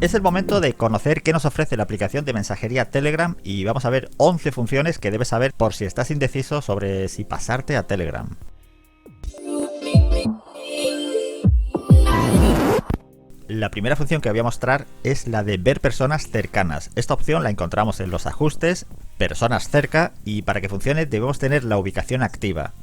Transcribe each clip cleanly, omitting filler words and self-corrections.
Es el momento de conocer qué nos ofrece la aplicación de mensajería Telegram y vamos a ver 11 funciones que debes saber por si estás indeciso sobre si pasarte a Telegram. La primera función que voy a mostrar es la de ver personas cercanas. Esta opción la encontramos en los ajustes, personas cerca, y para que funcione debemos tener la ubicación activa.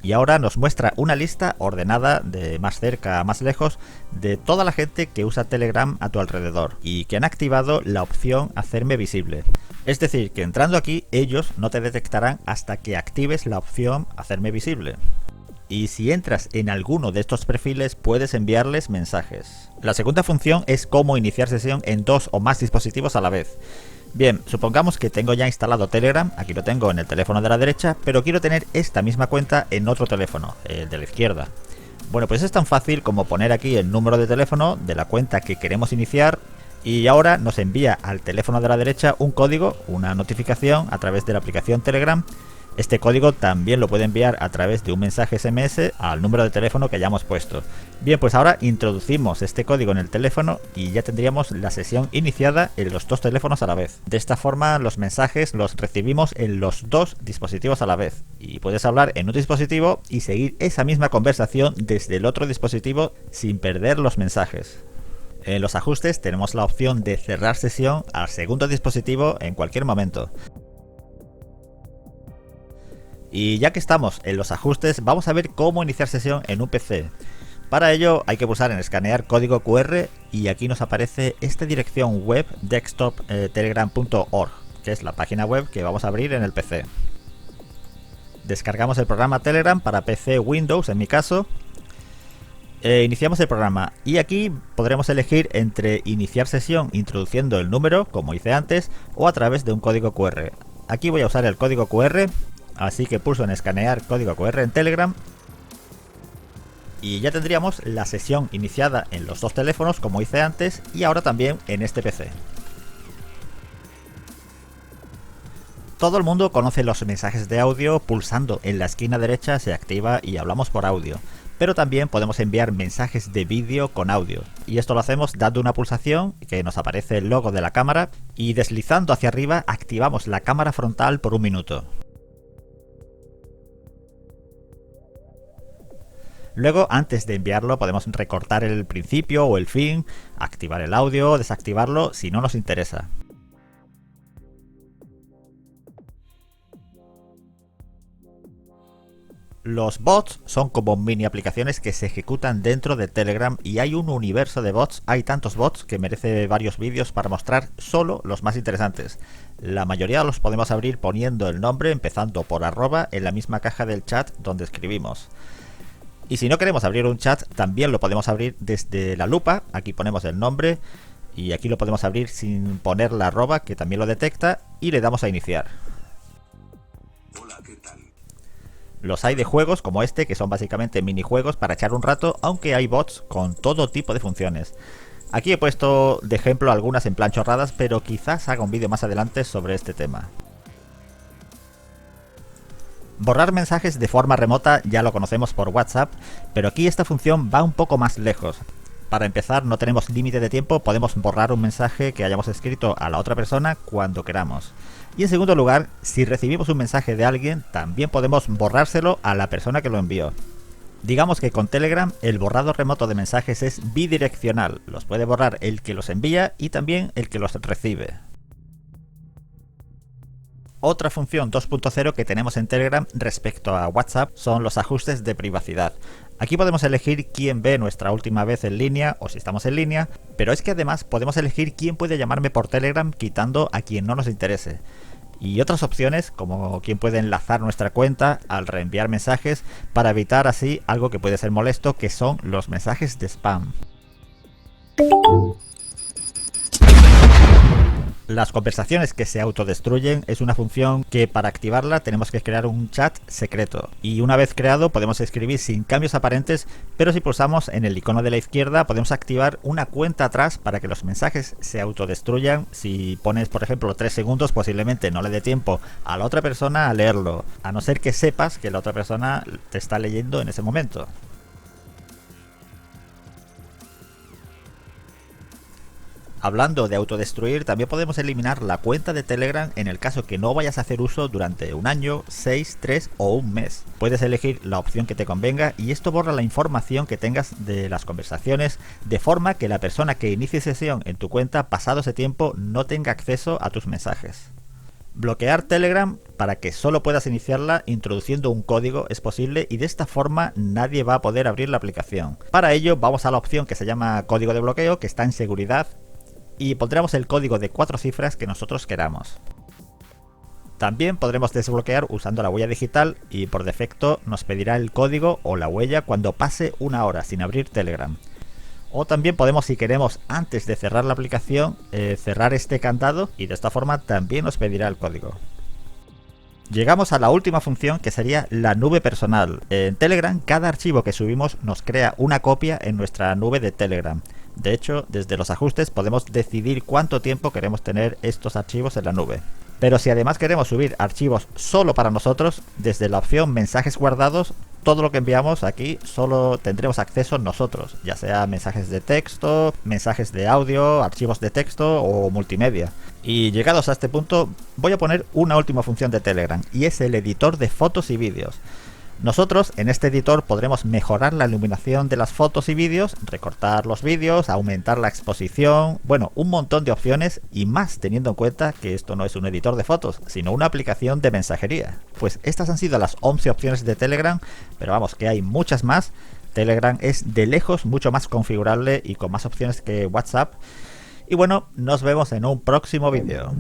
Y ahora nos muestra una lista ordenada de más cerca a más lejos de toda la gente que usa Telegram a tu alrededor y que han activado la opción hacerme visible. Es decir, que entrando aquí ellos no te detectarán hasta que actives la opción hacerme visible. Y si entras en alguno de estos perfiles puedes enviarles mensajes. La segunda función es cómo iniciar sesión en 2 o más dispositivos a la vez. Bien, supongamos que tengo ya instalado Telegram, aquí lo tengo en el teléfono de la derecha, pero quiero tener esta misma cuenta en otro teléfono, el de la izquierda. Bueno, pues es tan fácil como poner aquí el número de teléfono de la cuenta que queremos iniciar y ahora nos envía al teléfono de la derecha un código, una notificación a través de la aplicación Telegram. Este código también lo puede enviar a través de un mensaje SMS al número de teléfono que hayamos puesto. Bien, pues ahora introducimos este código en el teléfono y ya tendríamos la sesión iniciada en los dos teléfonos a la vez. De esta forma los mensajes los recibimos en los dos dispositivos a la vez. Y puedes hablar en un dispositivo y seguir esa misma conversación desde el otro dispositivo sin perder los mensajes. En los ajustes tenemos la opción de cerrar sesión al segundo dispositivo en cualquier momento. Y ya que estamos en los ajustes, vamos a ver cómo iniciar sesión en un PC. Para ello hay que pulsar en escanear código QR y aquí nos aparece esta dirección web desktop.telegram.org, que es la página web que vamos a abrir en el PC. Descargamos el programa Telegram para PC Windows en mi caso. Iniciamos el programa y aquí podremos elegir entre iniciar sesión introduciendo el número, como hice antes, o a través de un código QR. Aquí voy a usar el código QR. Así que pulso en escanear código QR en Telegram y ya tendríamos la sesión iniciada en los dos teléfonos como hice antes y ahora también en este PC. Todo el mundo conoce los mensajes de audio, pulsando en la esquina derecha se activa y hablamos por audio. Pero también podemos enviar mensajes de vídeo con audio. Y esto lo hacemos dando una pulsación, que nos aparece el logo de la cámara, y deslizando hacia arriba activamos la cámara frontal por 1 minuto. Luego, antes de enviarlo, podemos recortar el principio o el fin, activar el audio o desactivarlo si no nos interesa. Los bots son como mini aplicaciones que se ejecutan dentro de Telegram y hay un universo de bots. Hay tantos bots que merece varios vídeos para mostrar solo los más interesantes. La mayoría los podemos abrir poniendo el nombre empezando por @ en la misma caja del chat donde escribimos. Y si no queremos abrir un chat, también lo podemos abrir desde la lupa. Aquí ponemos el nombre y aquí lo podemos abrir sin poner la @ que también lo detecta y le damos a iniciar. Hola, ¿qué tal? Los hay de juegos como este, que son básicamente minijuegos para echar un rato, aunque hay bots con todo tipo de funciones. Aquí he puesto de ejemplo algunas en plan chorradas, pero quizás haga un vídeo más adelante sobre este tema. Borrar mensajes de forma remota ya lo conocemos por WhatsApp, pero aquí esta función va un poco más lejos. Para empezar, no tenemos límite de tiempo, podemos borrar un mensaje que hayamos escrito a la otra persona cuando queramos. Y en segundo lugar, si recibimos un mensaje de alguien, también podemos borrárselo a la persona que lo envió. Digamos que con Telegram el borrado remoto de mensajes es bidireccional, los puede borrar el que los envía y también el que los recibe. Otra función 2.0 que tenemos en Telegram respecto a WhatsApp son los ajustes de privacidad. Aquí podemos elegir quién ve nuestra última vez en línea o si estamos en línea, pero es que además podemos elegir quién puede llamarme por Telegram quitando a quien no nos interese. Y otras opciones como quién puede enlazar nuestra cuenta al reenviar mensajes para evitar así algo que puede ser molesto, que son los mensajes de spam. Las conversaciones que se autodestruyen es una función que para activarla tenemos que crear un chat secreto y una vez creado podemos escribir sin cambios aparentes, pero si pulsamos en el icono de la izquierda podemos activar una cuenta atrás para que los mensajes se autodestruyan. Si pones por ejemplo 3 segundos posiblemente no le dé tiempo a la otra persona a leerlo, a no ser que sepas que la otra persona te está leyendo en ese momento. Hablando de autodestruir, también podemos eliminar la cuenta de Telegram en el caso que no vayas a hacer uso durante un año, 6, 3 o un mes. Puedes elegir la opción que te convenga y esto borra la información que tengas de las conversaciones de forma que la persona que inicie sesión en tu cuenta pasado ese tiempo no tenga acceso a tus mensajes. Bloquear Telegram para que solo puedas iniciarla introduciendo un código es posible y de esta forma nadie va a poder abrir la aplicación. Para ello vamos a la opción que se llama código de bloqueo, que está en seguridad, y pondremos el código de 4 cifras que nosotros queramos. También podremos desbloquear usando la huella digital y por defecto nos pedirá el código o la huella cuando pase una hora sin abrir Telegram. O también podemos, si queremos, antes de cerrar la aplicación, cerrar este candado y de esta forma también nos pedirá el código. Llegamos a la última función, que sería la nube personal. En Telegram cada archivo que subimos nos crea una copia en nuestra nube de Telegram. De hecho, desde los ajustes podemos decidir cuánto tiempo queremos tener estos archivos en la nube. Pero si además queremos subir archivos solo para nosotros, desde la opción mensajes guardados, todo lo que enviamos aquí solo tendremos acceso nosotros, ya sea mensajes de texto, mensajes de audio, archivos de texto o multimedia. Y llegados a este punto, voy a poner una última función de Telegram, y es el editor de fotos y vídeos. Nosotros en este editor podremos mejorar la iluminación de las fotos y vídeos, recortar los vídeos, aumentar la exposición, bueno, un montón de opciones y más teniendo en cuenta que esto no es un editor de fotos, sino una aplicación de mensajería. Pues estas han sido las 11 opciones de Telegram, pero vamos, que hay muchas más. Telegram es de lejos mucho más configurable y con más opciones que WhatsApp. Y bueno, nos vemos en un próximo vídeo.